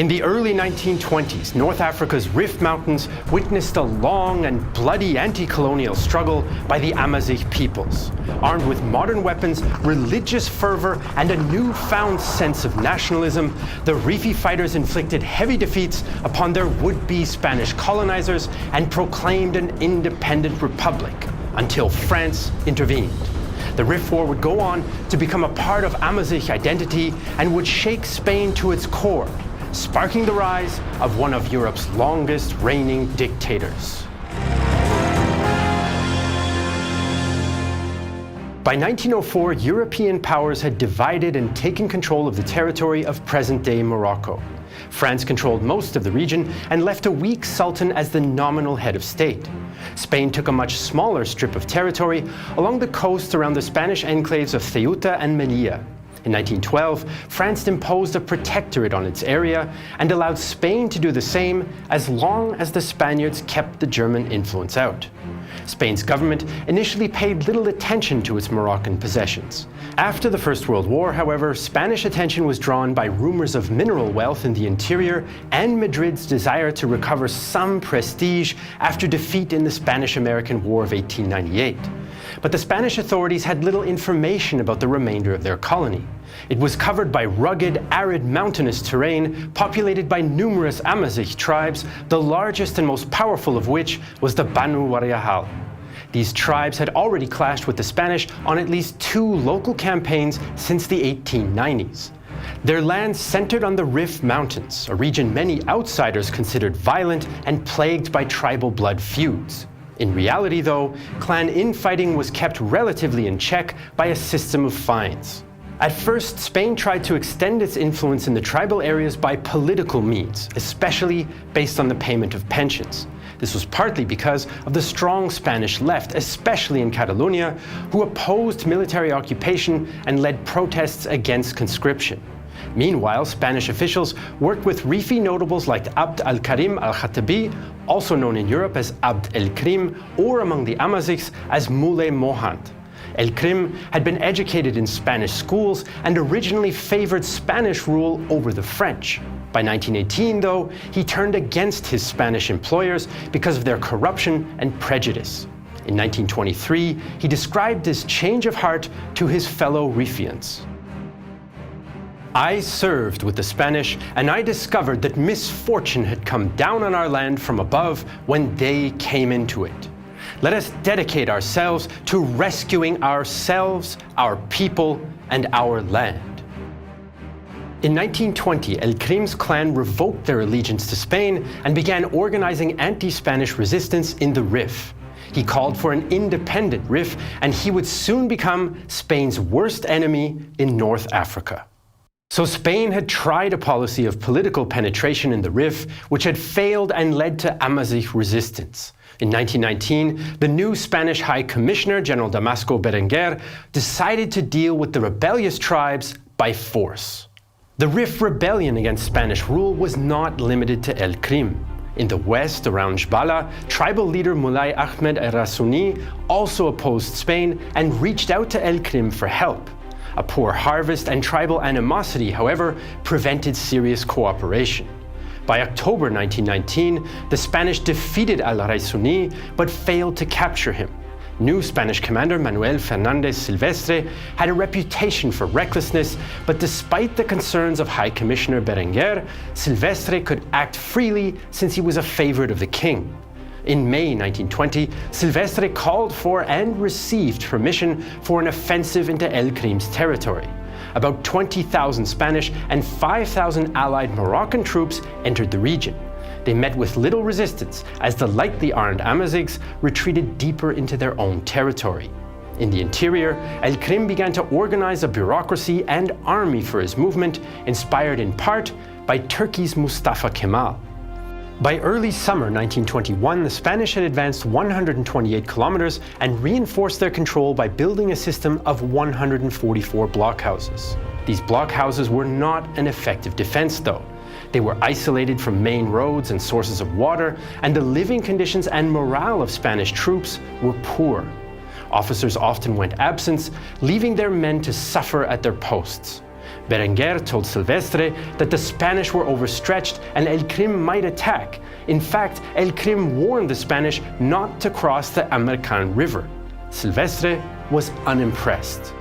In the early 1920s, North Africa's Rif Mountains witnessed a long and bloody anti-colonial struggle by the Amazigh peoples. Armed with modern weapons, religious fervor, and a newfound sense of nationalism, the Rifi fighters inflicted heavy defeats upon their would-be Spanish colonizers and proclaimed an independent republic until France intervened. The Rif War would go on to become a part of Amazigh identity and would shake Spain to its core, sparking the rise of one of Europe's longest reigning dictators. By 1904, European powers had divided and taken control of the territory of present-day Morocco. France controlled most of the region and left a weak sultan as the nominal head of state. Spain took a much smaller strip of territory along the coast around the Spanish enclaves of Ceuta and Melilla. In 1912, France imposed a protectorate on its area and allowed Spain to do the same as long as the Spaniards kept the German influence out. Spain's government initially paid little attention to its Moroccan possessions. After the First World War, however, Spanish attention was drawn by rumors of mineral wealth in the interior and Madrid's desire to recover some prestige after defeat in the Spanish-American War of 1898. But the Spanish authorities had little information about the remainder of their colony. It was covered by rugged, arid, mountainous terrain populated by numerous Amazigh tribes, the largest and most powerful of which was the Banu Warayahal. These tribes had already clashed with the Spanish on at least 2 local campaigns since the 1890s. Their land centered on the Rif Mountains, a region many outsiders considered violent and plagued by tribal blood feuds. In reality, though, clan infighting was kept relatively in check by a system of fines. At first, Spain tried to extend its influence in the tribal areas by political means, especially based on the payment of pensions. This was partly because of the strong Spanish left, especially in Catalonia, who opposed military occupation and led protests against conscription. Meanwhile, Spanish officials worked with Rifi notables like Abd al-Karim al-Khattabi, also known in Europe as Abd el-Krim, or among the Amazighs as Moulay Mohand. El-Krim had been educated in Spanish schools and originally favored Spanish rule over the French. By 1918, though, he turned against his Spanish employers because of their corruption and prejudice. In 1923, he described this change of heart to his fellow Rifians. I served with the Spanish, and I discovered that misfortune had come down on our land from above when they came into it. Let us dedicate ourselves to rescuing ourselves, our people, and our land. In 1920, El-Krim's clan revoked their allegiance to Spain and began organizing anti-Spanish resistance in the Rif. He called for an independent Rif, and he would soon become Spain's worst enemy in North Africa. So Spain had tried a policy of political penetration in the Rif, which had failed and led to Amazigh resistance. In 1919, the new Spanish High Commissioner, General Damasco Berenguer, decided to deal with the rebellious tribes by force. The Rif rebellion against Spanish rule was not limited to El-Krim. In the west, around Jbala, tribal leader Mulay Ahmed Errasuni also opposed Spain and reached out to El-Krim for help. A poor harvest and tribal animosity, however, prevented serious cooperation. By October 1919, the Spanish defeated Al-Raisuni but failed to capture him. New Spanish commander Manuel Fernández Silvestre had a reputation for recklessness, but despite the concerns of High Commissioner Berenguer, Silvestre could act freely since he was a favorite of the king. In May 1920, Silvestre called for and received permission for an offensive into El-Krim's territory. About 20,000 Spanish and 5,000 allied Moroccan troops entered the region. They met with little resistance as the lightly armed Amazighs retreated deeper into their own territory. In the interior, El-Krim began to organize a bureaucracy and army for his movement, inspired in part by Turkey's Mustafa Kemal. By early summer 1921, the Spanish had advanced 128 kilometers and reinforced their control by building a system of 144 blockhouses. These blockhouses were not an effective defense, though. They were isolated from main roads and sources of water, and the living conditions and morale of Spanish troops were poor. Officers often went absent, leaving their men to suffer at their posts. Berenguer told Silvestre that the Spanish were overstretched and El Krim might attack. In fact, El Krim warned the Spanish not to cross the Amarkan River. Silvestre was unimpressed.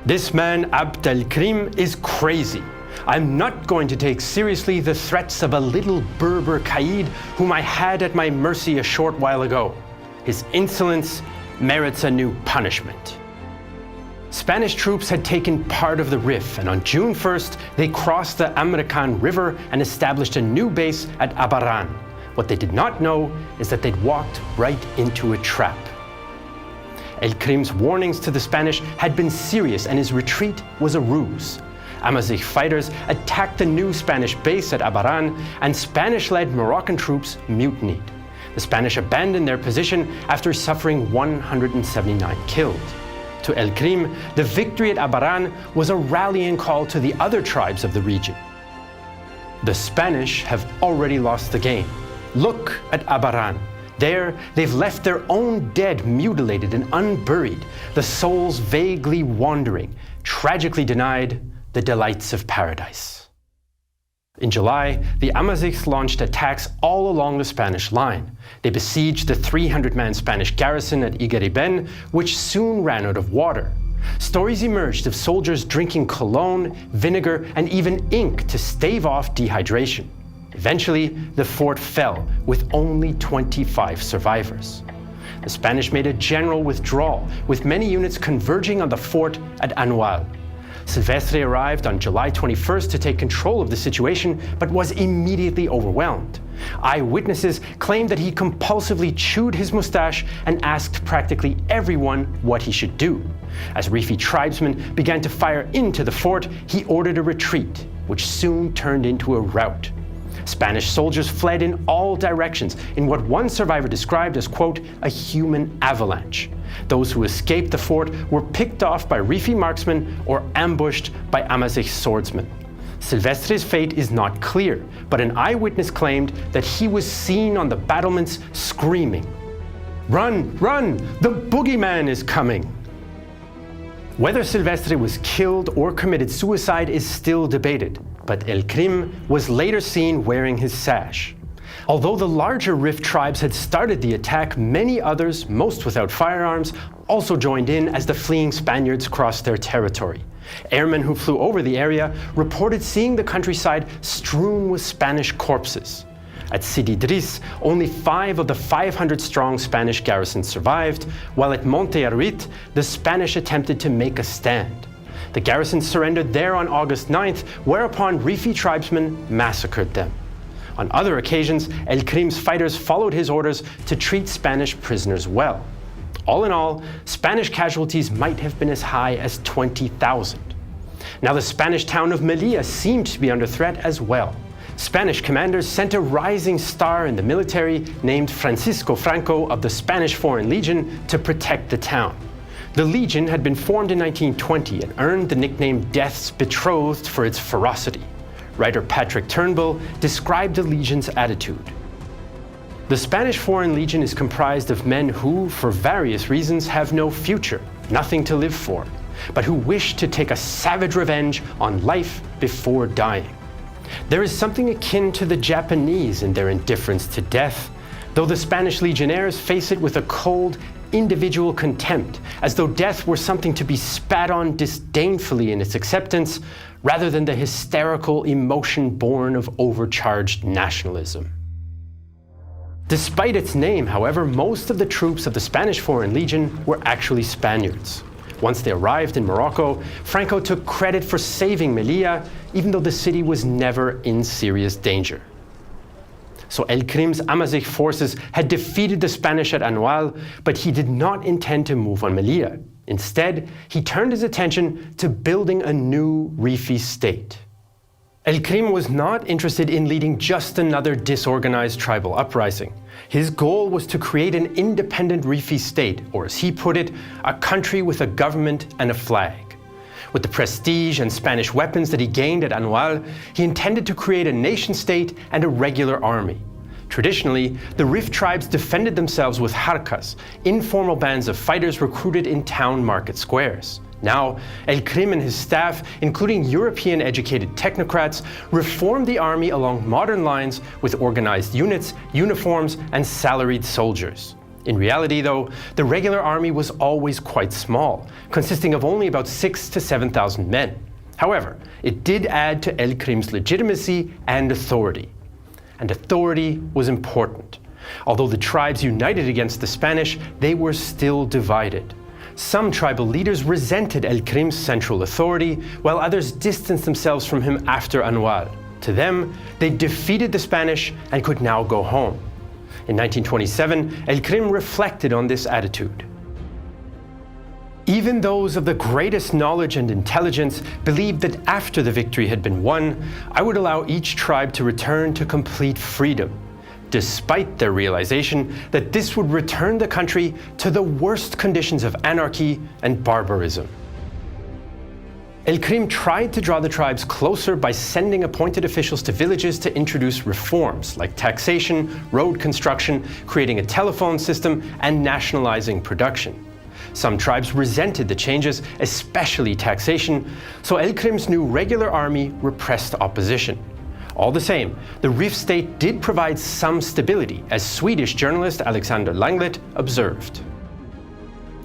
"This man Abd el-Krim is crazy. I'm not going to take seriously the threats of a little Berber Qaid whom I had at my mercy a short while ago. His insolence merits a new punishment." Spanish troops had taken part of the Rif, and on June 1st, they crossed the Amarkan River and established a new base at Abaran. What they did not know is that they'd walked right into a trap. El Krim's warnings to the Spanish had been serious, and his retreat was a ruse. Amazigh fighters attacked the new Spanish base at Abaran, and Spanish-led Moroccan troops mutinied. The Spanish abandoned their position after suffering 179 killed. To El Krim, the victory at Abaran was a rallying call to the other tribes of the region. The Spanish have already lost the game. Look at Abaran. There, they've left their own dead mutilated and unburied, the souls vaguely wandering, tragically denied the delights of paradise. In July, the Amazighs launched attacks all along the Spanish line. They besieged the 300-man Spanish garrison at Igariben, which soon ran out of water. Stories emerged of soldiers drinking cologne, vinegar, and even ink to stave off dehydration. Eventually, the fort fell with only 25 survivors. The Spanish made a general withdrawal, with many units converging on the fort at Anoual. Silvestre arrived on July 21st to take control of the situation, but was immediately overwhelmed. Eyewitnesses claimed that he compulsively chewed his mustache and asked practically everyone what he should do. As Rifi tribesmen began to fire into the fort, he ordered a retreat, which soon turned into a rout. Spanish soldiers fled in all directions in what one survivor described as, quote, a human avalanche. Those who escaped the fort were picked off by Rifi marksmen or ambushed by Amazigh swordsmen. Silvestre's fate is not clear, but an eyewitness claimed that he was seen on the battlements screaming, "Run, run, the boogeyman is coming!" Whether Silvestre was killed or committed suicide is still debated, but El Krim was later seen wearing his sash. Although the larger Rif tribes had started the attack, many others, most without firearms, also joined in as the fleeing Spaniards crossed their territory. Airmen who flew over the area reported seeing the countryside strewn with Spanish corpses. At Sidi Driss, only 5 of the 500-strong Spanish garrisons survived, while at Monte Arruit, the Spanish attempted to make a stand. The garrison surrendered there on August 9th, whereupon Rifi tribesmen massacred them. On other occasions, El Krim's fighters followed his orders to treat Spanish prisoners well. All in all, Spanish casualties might have been as high as 20,000. Now the Spanish town of Melilla seemed to be under threat as well. Spanish commanders sent a rising star in the military named Francisco Franco of the Spanish Foreign Legion to protect the town. The Legion had been formed in 1920 and earned the nickname Death's Betrothed for its ferocity. Writer Patrick Turnbull described the Legion's attitude. The Spanish Foreign Legion is comprised of men who, for various reasons, have no future, nothing to live for, but who wish to take a savage revenge on life before dying. There is something akin to the Japanese in their indifference to death, though the Spanish legionnaires face it with a cold, individual contempt, as though death were something to be spat on disdainfully in its acceptance, rather than the hysterical emotion born of overcharged nationalism. Despite its name, however, most of the troops of the Spanish Foreign Legion were actually Spaniards. Once they arrived in Morocco, Franco took credit for saving Melilla, even though the city was never in serious danger. So El Krim's Amazigh forces had defeated the Spanish at Anoual, but he did not intend to move on Melilla. Instead, he turned his attention to building a new Rifi state. El Krim was not interested in leading just another disorganized tribal uprising. His goal was to create an independent Rifi state, or as he put it, a country with a government and a flag. With the prestige and Spanish weapons that he gained at Anoual, he intended to create a nation-state and a regular army. Traditionally, the Rif tribes defended themselves with harkas, informal bands of fighters recruited in town market squares. Now, El Krim and his staff, including European-educated technocrats, reformed the army along modern lines with organized units, uniforms, and salaried soldiers. In reality, though, the regular army was always quite small, consisting of only about 6,000 to 7,000 men. However, it did add to El Krim's legitimacy and authority. And authority was important. Although the tribes united against the Spanish, they were still divided. Some tribal leaders resented El Krim's central authority, while others distanced themselves from him after Anoual. To them, they defeated the Spanish and could now go home. In 1927, El Krim reflected on this attitude. Even those of the greatest knowledge and intelligence believed that after the victory had been won, I would allow each tribe to return to complete freedom, despite their realization that this would return the country to the worst conditions of anarchy and barbarism. El Krim tried to draw the tribes closer by sending appointed officials to villages to introduce reforms like taxation, road construction, creating a telephone system, and nationalizing production. Some tribes resented the changes, especially taxation, so El Krim's new regular army repressed opposition. All the same, the Rif state did provide some stability, as Swedish journalist Alexander Langlet observed.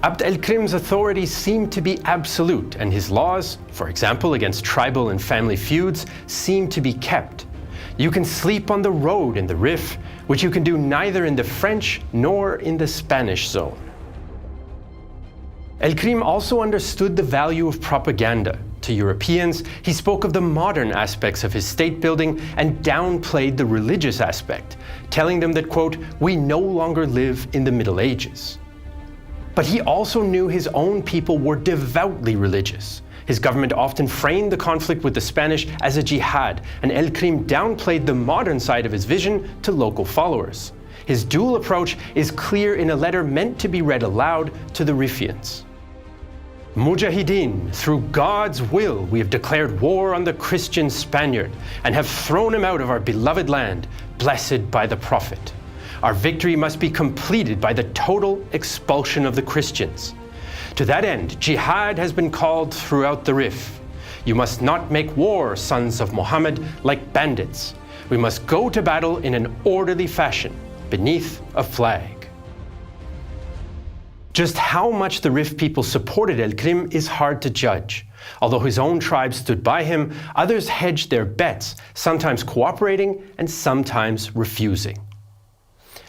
Abd el-Krim's authority seemed to be absolute, and his laws, for example against tribal and family feuds, seemed to be kept. You can sleep on the road in the Rif, which you can do neither in the French nor in the Spanish zone. El Krim also understood the value of propaganda. To Europeans, he spoke of the modern aspects of his state building and downplayed the religious aspect, telling them that, quote, "we no longer live in the Middle Ages." But he also knew his own people were devoutly religious. His government often framed the conflict with the Spanish as a jihad, and El Krim downplayed the modern side of his vision to local followers. His dual approach is clear in a letter meant to be read aloud to the Rifians. Mujahideen, through God's will, we have declared war on the Christian Spaniard and have thrown him out of our beloved land, blessed by the Prophet. Our victory must be completed by the total expulsion of the Christians. To that end, jihad has been called throughout the Rif. You must not make war, sons of Muhammad, like bandits. We must go to battle in an orderly fashion, beneath a flag. Just how much the Rif people supported El Krim is hard to judge. Although his own tribe stood by him, others hedged their bets, sometimes cooperating and sometimes refusing.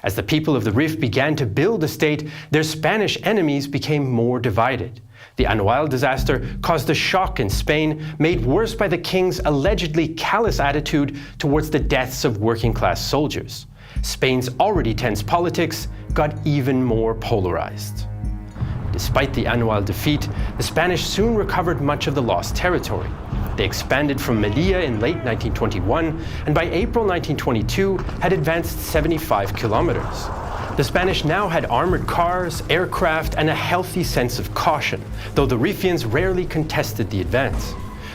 As the people of the Rif began to build a state, their Spanish enemies became more divided. The Anoual disaster caused a shock in Spain, made worse by the king's allegedly callous attitude towards the deaths of working-class soldiers. Spain's already tense politics got even more polarized. Despite the Anoual defeat, the Spanish soon recovered much of the lost territory. They expanded from Melilla in late 1921, and by April 1922 had advanced 75 kilometers. The Spanish now had armored cars, aircraft, and a healthy sense of caution, though the Rifians rarely contested the advance.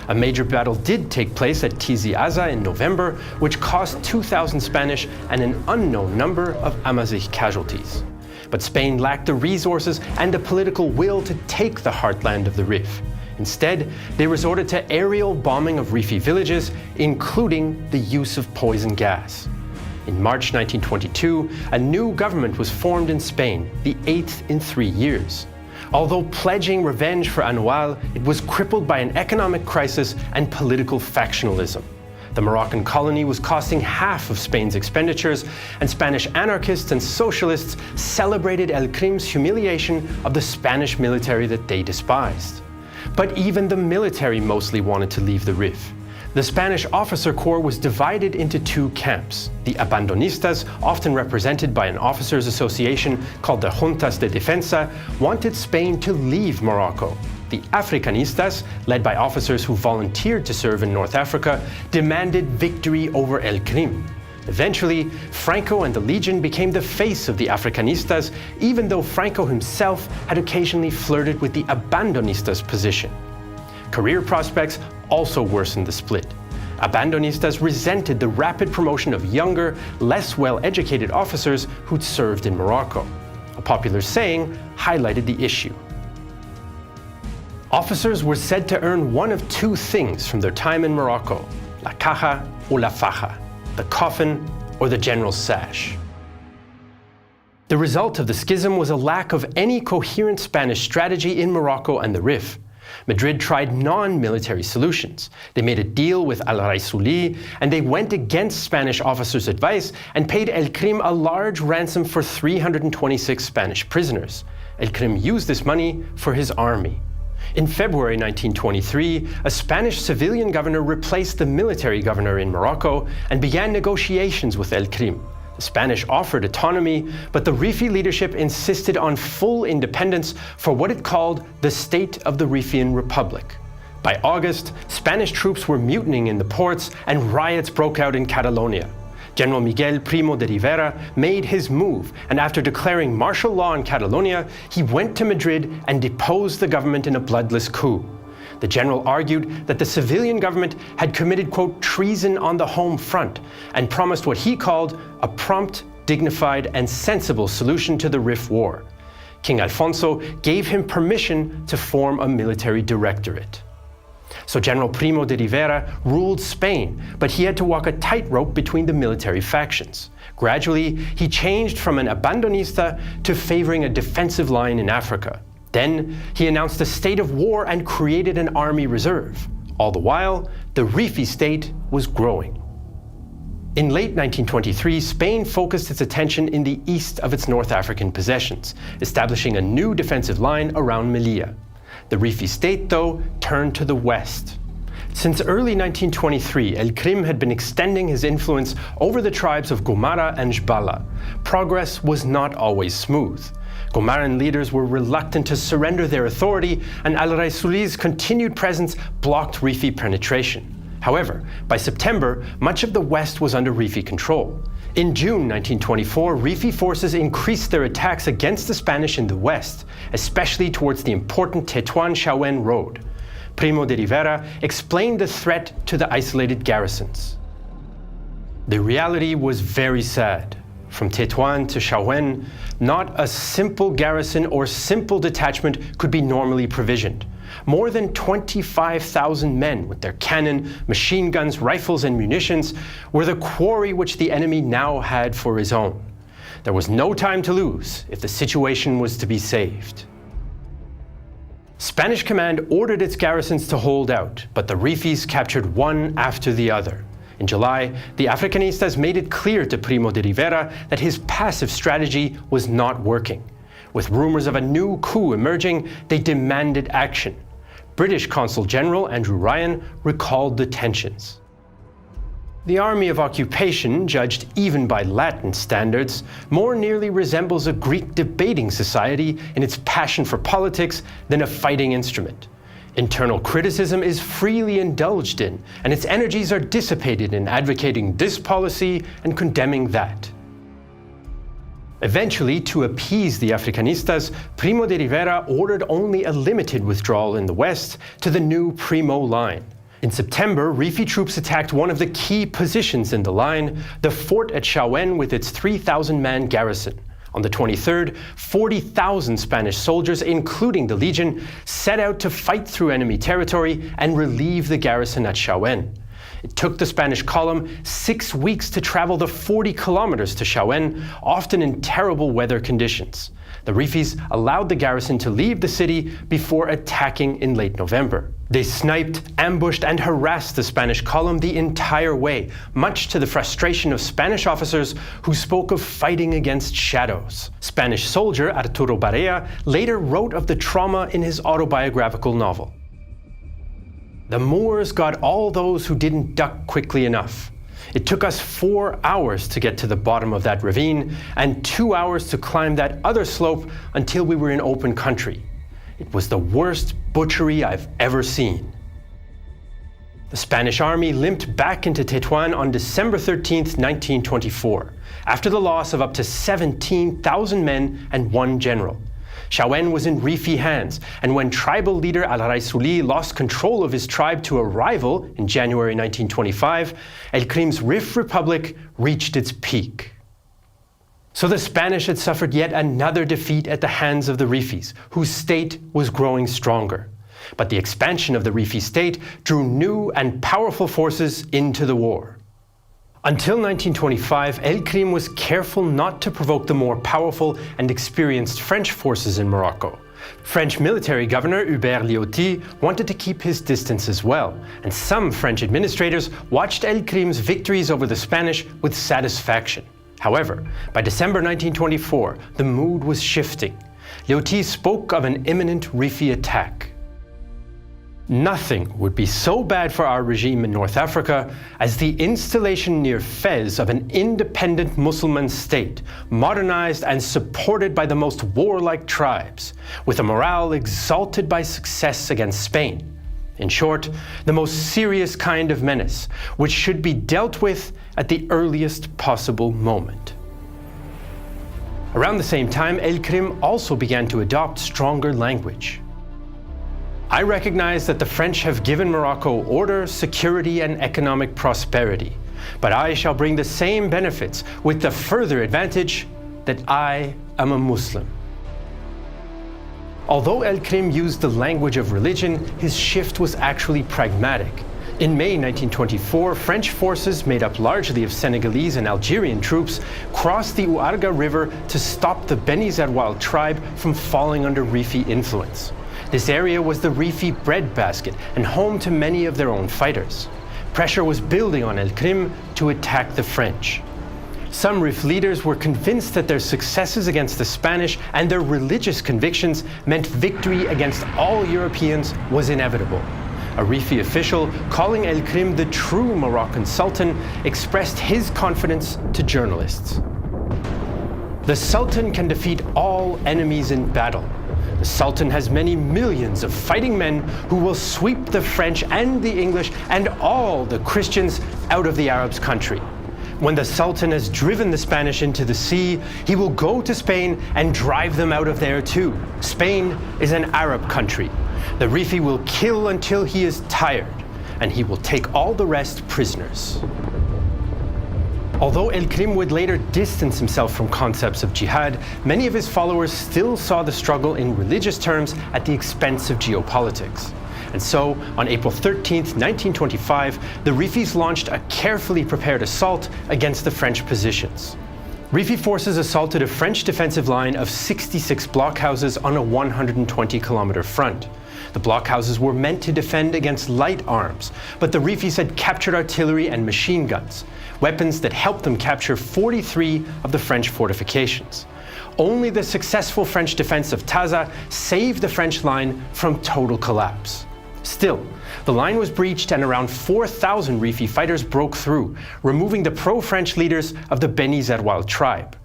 A major battle did take place at Tizi Azza in November, which cost 2,000 Spanish and an unknown number of Amazigh casualties. But Spain lacked the resources and the political will to take the heartland of the Rif. Instead, they resorted to aerial bombing of Rifi villages, including the use of poison gas. In March 1922, a new government was formed in Spain, the 8th in 3 years. Although pledging revenge for Anoual, it was crippled by an economic crisis and political factionalism. The Moroccan colony was costing half of Spain's expenditures, and Spanish anarchists and socialists celebrated El Krim's humiliation of the Spanish military that they despised. But even the military mostly wanted to leave the Rif. The Spanish officer corps was divided into two camps. The Abandonistas, often represented by an officers' association called the Juntas de Defensa, wanted Spain to leave Morocco. The Africanistas, led by officers who volunteered to serve in North Africa, demanded victory over El Krim. Eventually, Franco and the Legion became the face of the Africanistas, even though Franco himself had occasionally flirted with the Abandonistas' position. Career prospects also worsened the split. Abandonistas resented the rapid promotion of younger, less well-educated officers who'd served in Morocco. A popular saying highlighted the issue. Officers were said to earn one of two things from their time in Morocco: la caja or la faja, the coffin or the general's sash. The result of the schism was a lack of any coherent Spanish strategy in Morocco and the Rif. Madrid tried non-military solutions. They made a deal with al-Raisuli, and they went against Spanish officers' advice and paid El Krim a large ransom for 326 Spanish prisoners. El Krim used this money for his army. In February 1923, a Spanish civilian governor replaced the military governor in Morocco and began negotiations with El Krim. The Spanish offered autonomy, but the Rifi leadership insisted on full independence for what it called the State of the Rifian Republic. By August, Spanish troops were mutinying in the ports and riots broke out in Catalonia. General Miguel Primo de Rivera made his move, and after declaring martial law in Catalonia, he went to Madrid and deposed the government in a bloodless coup. The general argued that the civilian government had committed, quote, treason on the home front, and promised what he called a prompt, dignified, and sensible solution to the Rif War. King Alfonso gave him permission to form a military directorate. So General Primo de Rivera ruled Spain, but he had to walk a tightrope between the military factions. Gradually, he changed from an abandonista to favoring a defensive line in Africa. Then, he announced a state of war and created an army reserve. All the while, the Rifi state was growing. In late 1923, Spain focused its attention in the east of its North African possessions, establishing a new defensive line around Melilla. The Rifi state, though, turned to the west. Since early 1923, El Krim had been extending his influence over the tribes of Gomara and Jbala. Progress was not always smooth. Gomaran leaders were reluctant to surrender their authority, and al-Raisuli's continued presence blocked Rifi penetration. However, by September, much of the west was under Rifi control. In June 1924, Rifi forces increased their attacks against the Spanish in the west, especially towards the important Tetuan-Chauen road. Primo de Rivera explained the threat to the isolated garrisons. The reality was very sad. From Tetuan to Chauen, not a simple garrison or simple detachment could be normally provisioned. More than 25,000 men with their cannon, machine guns, rifles, and munitions were the quarry which the enemy now had for his own. There was no time to lose if the situation was to be saved. Spanish command ordered its garrisons to hold out, but the Rifis captured one after the other. In July, the Africanistas made it clear to Primo de Rivera that his passive strategy was not working. With rumors of a new coup emerging, they demanded action. British Consul General Andrew Ryan recalled the tensions. The Army of Occupation, judged even by Latin standards, more nearly resembles a Greek debating society in its passion for politics than a fighting instrument. Internal criticism is freely indulged in, and its energies are dissipated in advocating this policy and condemning that. Eventually, to appease the Africanistas, Primo de Rivera ordered only a limited withdrawal in the west to the new Primo line. In September, Rifi troops attacked one of the key positions in the line, the fort at Chauen with its 3,000-man garrison. On the 23rd, 40,000 Spanish soldiers, including the Legion, set out to fight through enemy territory and relieve the garrison at Chauen. It took the Spanish column 6 weeks to travel the 40 kilometers to Chauen, often in terrible weather conditions. The Rifis allowed the garrison to leave the city before attacking in late November. They sniped, ambushed, and harassed the Spanish column the entire way, much to the frustration of Spanish officers who spoke of fighting against shadows. Spanish soldier Arturo Barea later wrote of the trauma in his autobiographical novel. The Moors got all those who didn't duck quickly enough. It took us 4 hours to get to the bottom of that ravine and 2 hours to climb that other slope until we were in open country. It was the worst butchery I've ever seen. The Spanish army limped back into Tetuan on December 13, 1924, after the loss of up to 17,000 men and one general. Chauen was in Rifi hands, and when tribal leader al-Raisuli lost control of his tribe to a rival in January 1925, El Krim's Rif Republic reached its peak. So the Spanish had suffered yet another defeat at the hands of the Rifis, whose state was growing stronger. But the expansion of the Rifi state drew new and powerful forces into the war. Until 1925, El Krim was careful not to provoke the more powerful and experienced French forces in Morocco. French military governor Hubert Lyautey wanted to keep his distance as well, and some French administrators watched El Krim's victories over the Spanish with satisfaction. However, by December 1924, the mood was shifting. Lyautey spoke of an imminent Rifi attack. Nothing would be so bad for our regime in North Africa as the installation near Fez of an independent Muslim state, modernized and supported by the most warlike tribes, with a morale exalted by success against Spain. In short, the most serious kind of menace, which should be dealt with at the earliest possible moment. Around the same time, El Krim also began to adopt stronger language. I recognize that the French have given Morocco order, security, and economic prosperity, but I shall bring the same benefits with the further advantage that I am a Muslim. Although El Krim used the language of religion, his shift was actually pragmatic. In May 1924, French forces, made up largely of Senegalese and Algerian troops, crossed the Ouargla River to stop the Beni Zerwal tribe from falling under Rifi influence. This area was the Rifi breadbasket and home to many of their own fighters. Pressure was building on El Krim to attack the French. Some Rif leaders were convinced that their successes against the Spanish and their religious convictions meant victory against all Europeans was inevitable. A Rifi official, calling El Krim the true Moroccan Sultan, expressed his confidence to journalists. The Sultan can defeat all enemies in battle. The Sultan has many millions of fighting men who will sweep the French and the English and all the Christians out of the Arabs' country. When the Sultan has driven the Spanish into the sea, he will go to Spain and drive them out of there too. Spain is an Arab country. The Rifi will kill until he is tired, and he will take all the rest prisoners. Although El Krim would later distance himself from concepts of jihad, many of his followers still saw the struggle in religious terms at the expense of geopolitics. And so, on April 13, 1925, the Rifis launched a carefully prepared assault against the French positions. Rifi forces assaulted a French defensive line of 66 blockhouses on a 120-kilometer front. The blockhouses were meant to defend against light arms, but the Rifis had captured artillery and machine guns, weapons that helped them capture 43 of the French fortifications. Only the successful French defense of Taza saved the French line from total collapse. Still, the line was breached and around 4,000 Rifi fighters broke through, removing the pro-French leaders of the Beni Zerwal tribe.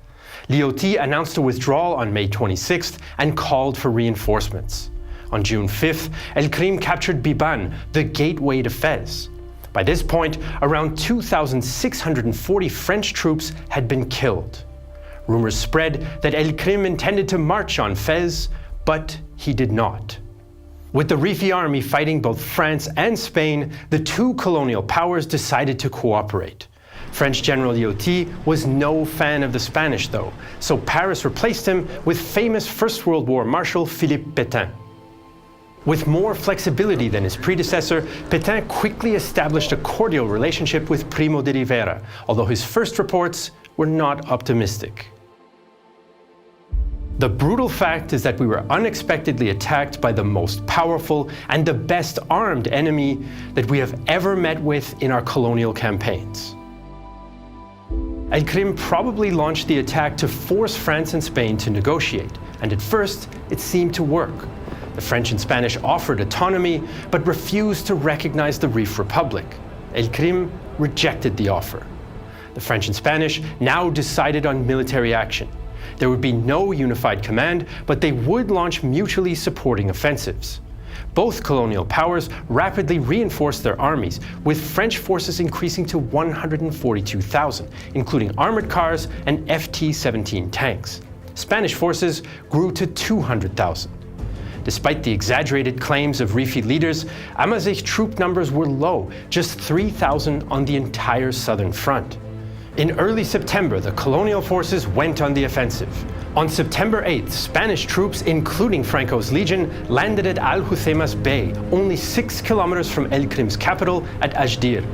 Lyautey announced a withdrawal on May 26th and called for reinforcements. On June 5th, El Krim captured Biban, the gateway to Fez. By this point, around 2,640 French troops had been killed. Rumors spread that El Krim intended to march on Fez, but he did not. With the Rifi army fighting both France and Spain, the two colonial powers decided to cooperate. French General Lyautey was no fan of the Spanish, though, so Paris replaced him with famous First World War Marshal Philippe Pétain. With more flexibility than his predecessor, Pétain quickly established a cordial relationship with Primo de Rivera, although his first reports were not optimistic. The brutal fact is that we were unexpectedly attacked by the most powerful and the best armed enemy that we have ever met with in our colonial campaigns. El Krim probably launched the attack to force France and Spain to negotiate, and at first it seemed to work. The French and Spanish offered autonomy, but refused to recognize the Rif Republic. El Krim rejected the offer. The French and Spanish now decided on military action. There would be no unified command, but they would launch mutually supporting offensives. Both colonial powers rapidly reinforced their armies, with French forces increasing to 142,000, including armored cars and FT-17 tanks. Spanish forces grew to 200,000. Despite the exaggerated claims of Rifi leaders, Amazigh's troop numbers were low, just 3,000 on the entire southern front. In early September, the colonial forces went on the offensive. On September 8th, Spanish troops, including Franco's legion, landed at Alhucemas Bay, only 6 kilometers from El Krim's capital at Ajdir.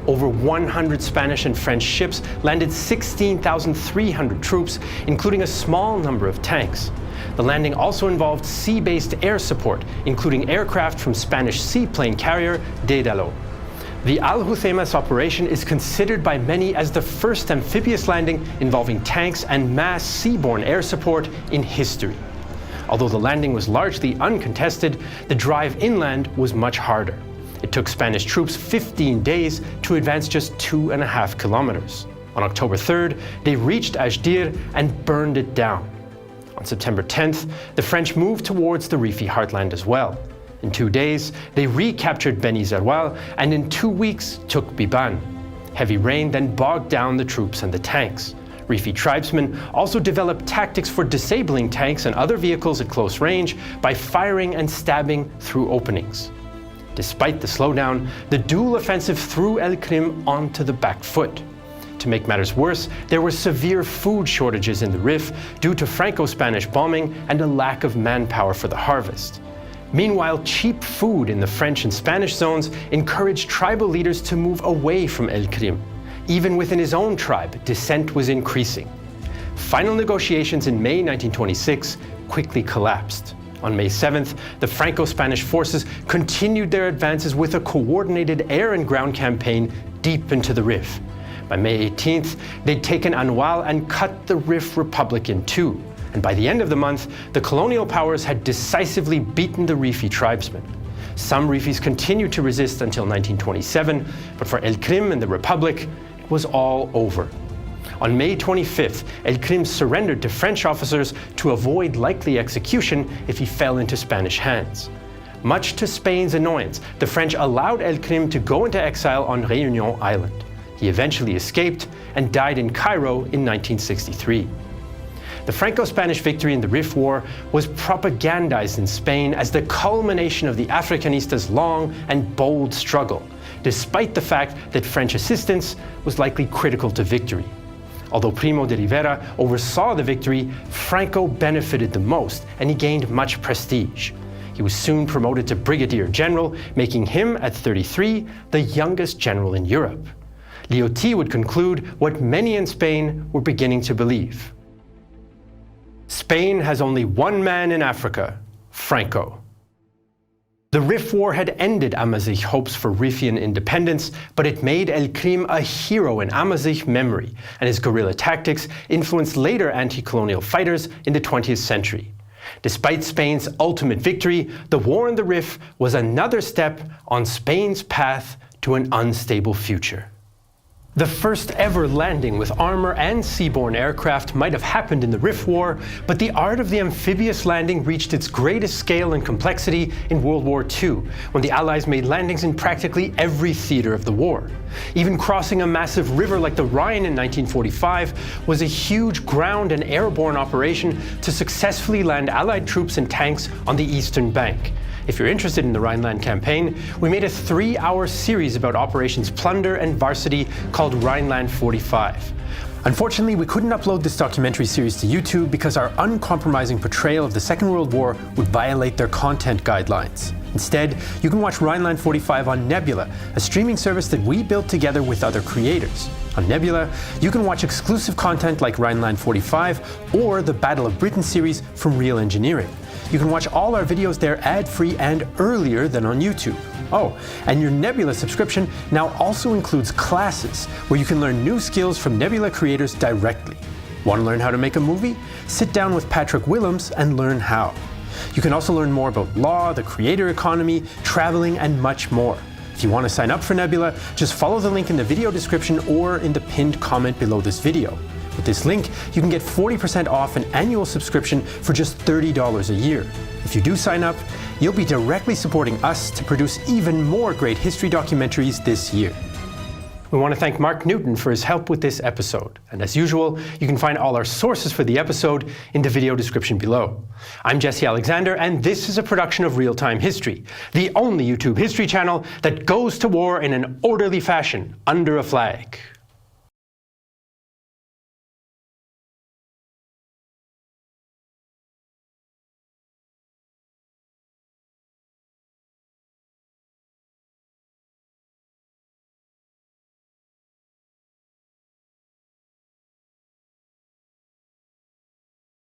Over 100 Spanish and French ships landed 16,300 troops, including a small number of tanks. The landing also involved sea-based air support, including aircraft from Spanish seaplane carrier Dédalo. The Alhucemas operation is considered by many as the first amphibious landing involving tanks and mass seaborne air support in history. Although the landing was largely uncontested, the drive inland was much harder. It took Spanish troops 15 days to advance just 2.5 kilometers. On October 3rd, they reached Ajdir and burned it down. On September 10th, the French moved towards the Rifi heartland as well. In 2 days, they recaptured Beni Zeroual and in 2 weeks took Biban. Heavy rain then bogged down the troops and the tanks. Rifi tribesmen also developed tactics for disabling tanks and other vehicles at close range by firing and stabbing through openings. Despite the slowdown, the dual offensive threw El Krim onto the back foot. To make matters worse, there were severe food shortages in the Rif due to Franco-Spanish bombing and a lack of manpower for the harvest. Meanwhile, cheap food in the French and Spanish zones encouraged tribal leaders to move away from El Krim. Even within his own tribe, dissent was increasing. Final negotiations in May 1926 quickly collapsed. On May 7th, the Franco-Spanish forces continued their advances with a coordinated air and ground campaign deep into the Rif. By May 18th, they'd taken Anoual and cut the Rif Republic in two. And by the end of the month, the colonial powers had decisively beaten the Rifi tribesmen. Some Rifis continued to resist until 1927, but for El Krim and the Republic, it was all over. On May 25th, El Krim surrendered to French officers to avoid likely execution if he fell into Spanish hands. Much to Spain's annoyance, the French allowed El Krim to go into exile on Réunion Island. He eventually escaped and died in Cairo in 1963. The Franco-Spanish victory in the Rif War was propagandized in Spain as the culmination of the Africanistas' long and bold struggle, despite the fact that French assistance was likely critical to victory. Although Primo de Rivera oversaw the victory, Franco benefited the most, and he gained much prestige. He was soon promoted to brigadier general, making him, at 33, the youngest general in Europe. Liotti would conclude what many in Spain were beginning to believe. Spain has only one man in Africa, Franco. The Rif War had ended Amazigh's hopes for Rifian independence, but it made El Krim a hero in Amazigh's memory, and his guerrilla tactics influenced later anti-colonial fighters in the 20th century. Despite Spain's ultimate victory, the war in the Rif was another step on Spain's path to an unstable future. The first ever landing with armor and seaborne aircraft might have happened in the Rif War, but the art of the amphibious landing reached its greatest scale and complexity in World War II, when the Allies made landings in practically every theater of the war. Even crossing a massive river like the Rhine in 1945 was a huge ground and airborne operation to successfully land Allied troops and tanks on the eastern bank. If you're interested in the Rhineland campaign, we made a 3-hour series about Operations Plunder and Varsity called Rhineland 45. Unfortunately, we couldn't upload this documentary series to YouTube because our uncompromising portrayal of the Second World War would violate their content guidelines. Instead, you can watch Rhineland 45 on Nebula, a streaming service that we built together with other creators. On Nebula, you can watch exclusive content like Rhineland 45 or the Battle of Britain series from Real Engineering. You can watch all our videos there ad-free and earlier than on YouTube. Oh, and your Nebula subscription now also includes classes where you can learn new skills from Nebula creators directly. Want to learn how to make a movie? Sit down with Patrick Willems and learn how. You can also learn more about law, the creator economy, traveling, and much more. If you want to sign up for Nebula, just follow the link in the video description or in the pinned comment below this video. With this link, you can get 40% off an annual subscription for just $30 a year. If you do sign up, you'll be directly supporting us to produce even more great history documentaries this year. We want to thank Mark Newton for his help with this episode. And as usual, you can find all our sources for the episode in the video description below. I'm Jesse Alexander, and this is a production of Real Time History, the only YouTube history channel that goes to war in an orderly fashion under a flag.